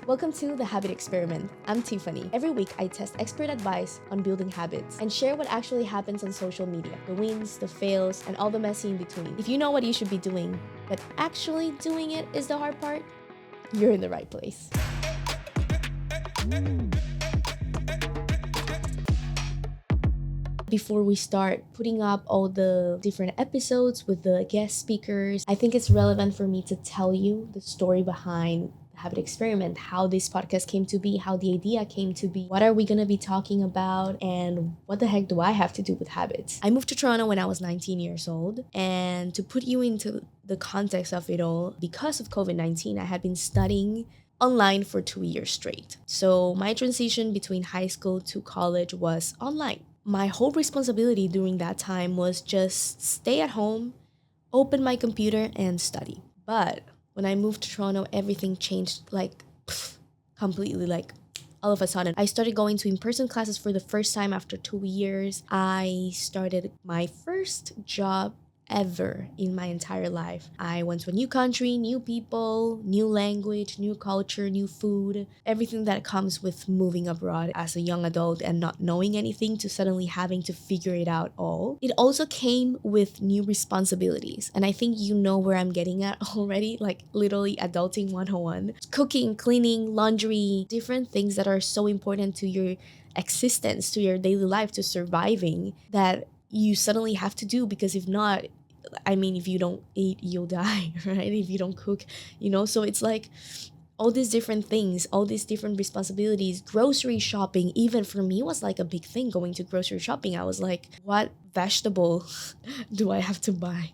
Welcome to The Habit Experiment. I'm Tiffany. Every week, I test expert advice on building habits and share what actually happens on social media, the wins, the fails, and all the messy in between. If you know what you should be doing, but actually doing it is the hard part, you're in the right place. Before we start putting up all the different episodes with the guest speakers, I think it's relevant for me to tell you the story behind the Habit Experiment, how this podcast came to be, how the idea came to be, what are we going to be talking about, and what the heck do I have to do with habits. I moved to Toronto when I was 19 years old, and to put you into the context of it all, because of COVID-19, I had been studying online for 2 years straight. So my transition between high school to college was online. My whole responsibility during that time was just stay at home, open my computer, and study. But when I moved to Toronto, everything changed completely, all of a sudden. I started going to in-person classes for the first time after 2 years. I started my first job ever in my entire life. I went to a new country, new people, new language, new culture, new food, everything that comes with moving abroad as a young adult and not knowing anything to suddenly having to figure it out all. It also came with new responsibilities. And I think you know where I'm getting at already, like literally adulting 101. Cooking, cleaning, laundry, different things that are so important to your existence, to your daily life, to surviving, that you suddenly have to do, because if not, if you don't eat, you'll die, right? If you don't cook, so it's like all these different things, all these different responsibilities. Grocery shopping, even for me, was like a big thing. Going to grocery shopping, I was like, what vegetable do I have to buy?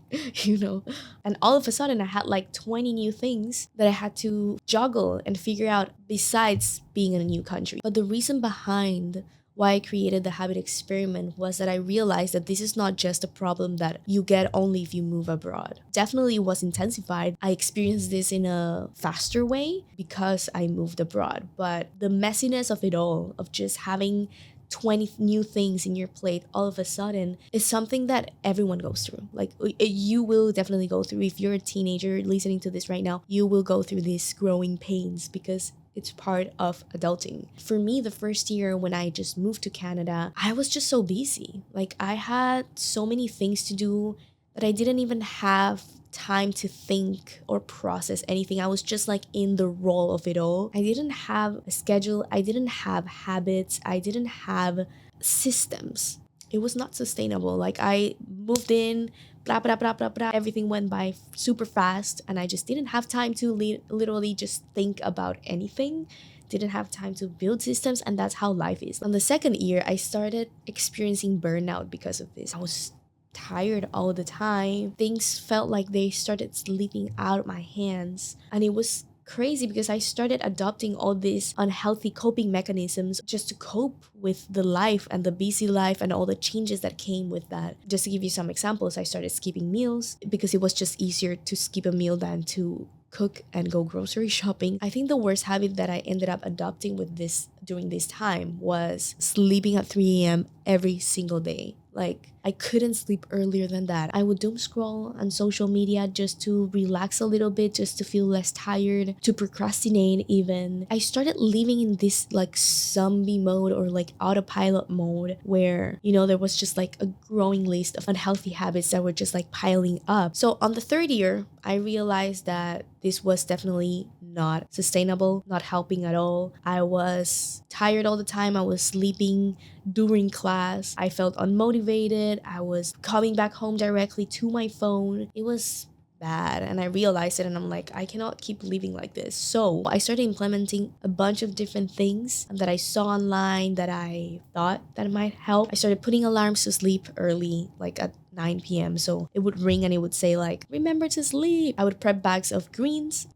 And all of a sudden I had like 20 new things that I had to juggle and figure out, besides being in a new country. But the reason behind why I created the Habit Experiment was that I realized that this is not just a problem that you get only if you move abroad. Definitely was intensified. I experienced this in a faster way because I moved abroad. But the messiness of it all, of just having 20 new things in your plate all of a sudden, is something that everyone goes through. Like, you will definitely go through. If you're a teenager listening to this right now, you will go through these growing pains because it's part of adulting. For me, the first year when I just moved to Canada, I was just so busy. Like, I had so many things to do that I didn't even have time to think or process anything. I was just like in the role of it all. I didn't have a schedule. I didn't have habits. I didn't have systems. It was not sustainable. Like, I moved in, blah, blah, blah, blah, blah. Everything went by super fast, and I just didn't have time to literally just think about anything. Didn't have time to build systems, and that's how life is. On the second year, I started experiencing burnout because of this. I was tired all the time. Things felt like they started slipping out of my hands, and it was crazy because I started adopting all these unhealthy coping mechanisms just to cope with the life and the busy life and all the changes that came with that. Just to give you some examples, I started skipping meals because it was just easier to skip a meal than to cook and go grocery shopping. I think the worst habit that I ended up adopting with this during this time was sleeping at 3 a.m. every single day. Like, I couldn't sleep earlier than that. I would doom scroll on social media just to relax a little bit, just to feel less tired, to procrastinate even. I started living in this like zombie mode or like autopilot mode where, there was just like a growing list of unhealthy habits that were just like piling up. So on the third year, I realized that this was definitely not sustainable, not helping at all. I was tired all the time. I was sleeping during class. I felt unmotivated. I was coming back home directly to my phone. It was bad, and I realized it, and I'm like, I cannot keep living like this. So I started implementing a bunch of different things that I saw online that I thought that might help. I started putting alarms to sleep early, like at 9 p.m. So it would ring and it would say like, remember to sleep. I would prep bags of greens,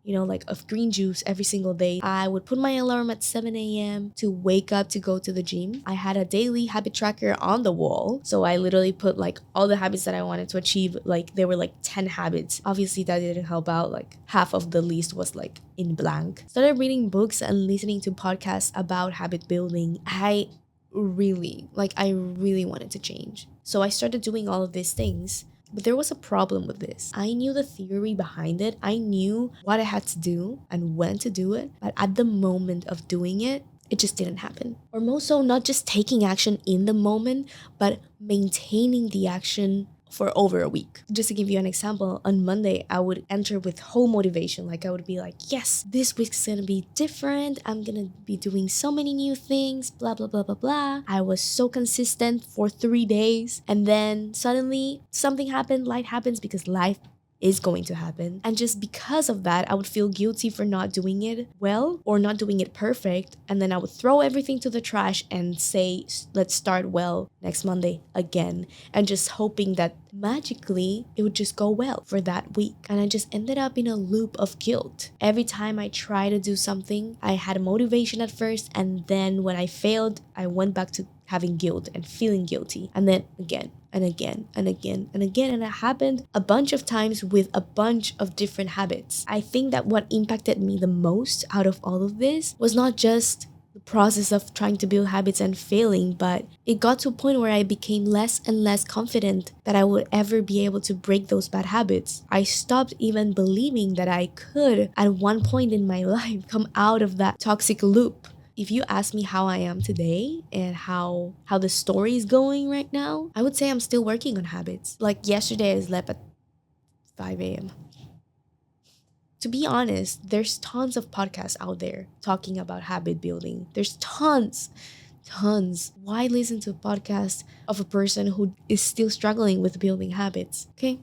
of green juice every single day. I would put my alarm at 7 a.m. to wake up to go to the gym. I had a daily habit tracker on the wall. So I literally put like all the habits that I wanted to achieve. Like, there were like 10 habits. Obviously that didn't help out. Like, half of the list was like in blank. Started reading books and listening to podcasts about habit building. I really wanted to change. So I started doing all of these things. But there was a problem with this. I knew the theory behind it. I knew what I had to do and when to do it. But at the moment of doing it, it just didn't happen. Or more so, not just taking action in the moment, but maintaining the action for over a week. Just to give you an example, on Monday, I would enter with whole motivation. Like I would be like, yes, this week's gonna be different. I'm gonna be doing so many new things, blah, blah, blah, blah, blah. I was so consistent for 3 days. And then suddenly something happened, life happens because life is going to happen. And just because of that, I would feel guilty for not doing it well or not doing it perfect. And then I would throw everything to the trash and say, let's start well next Monday again. And just hoping that magically it would just go well for that week. And I just ended up in a loop of guilt. Every time I try to do something, I had motivation at first. And then when I failed, I went back to having guilt and feeling guilty. And then again and again and again and again. And it happened a bunch of times with a bunch of different habits. I think that what impacted me the most out of all of this was not just the process of trying to build habits and failing, but it got to a point where I became less and less confident that I would ever be able to break those bad habits. I stopped even believing that I could, at one point in my life, come out of that toxic loop. If you ask me how I am today and how the story is going right now, I would say I'm still working on habits. Like yesterday, I slept at 5 a.m. To be honest, there's tons of podcasts out there talking about habit building. There's tons. Why listen to a podcast of a person who is still struggling with building habits? Okay,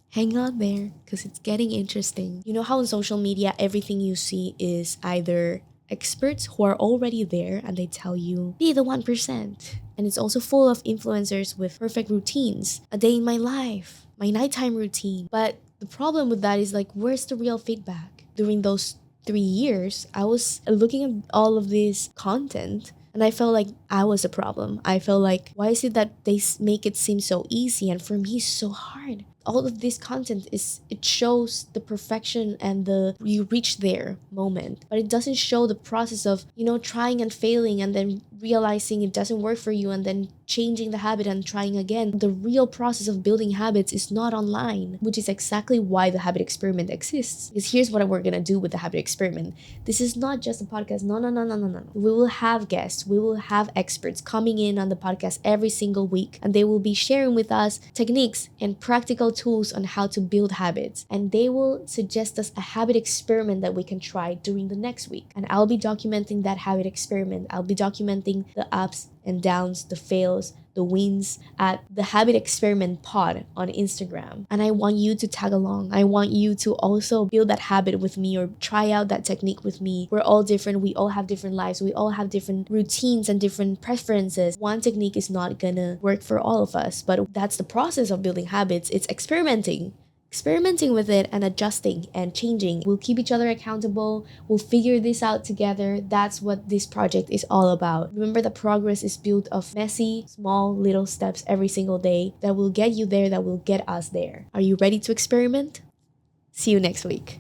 hang on there because it's getting interesting. You know how on social media, everything you see is either experts who are already there and they tell you, be the 1%. And it's also full of influencers with perfect routines. A day in my life, my nighttime routine. But the problem with that is like, where's the real feedback? During those 3 years, I was looking at all of this content and I felt like I was a problem. I felt like, why is it that they make it seem so easy and for me so hard? All of this content it shows the perfection and the you reach there moment, but it doesn't show the process of, trying and failing and then realizing it doesn't work for you and then changing the habit and trying again. The real process of building habits is not online, which is exactly why the habit experiment exists. Because here's what we're gonna do with the habit experiment. This is not just a podcast. No. We will have guests. We will have experts coming in on the podcast every single week, and they will be sharing with us techniques and practical tools on how to build habits. And they will suggest us a habit experiment that we can try during the next week. And I'll be documenting that habit experiment. I'll be documenting the ups and downs, the fails, the wins at the Habit Experiment Pod on Instagram. And I want you to tag along. I want you to also build that habit with me or try out that technique with me. We're all different. We all have different lives. We all have different routines and different preferences. One technique is not gonna work for all of us, but that's the process of building habits. It's experimenting with it and adjusting and changing. We'll keep each other accountable. We'll figure this out together. That's what this project is all about. Remember that progress is built of messy, small, little steps every single day that will get you there, that will get us there. Are you ready to experiment? See you next week.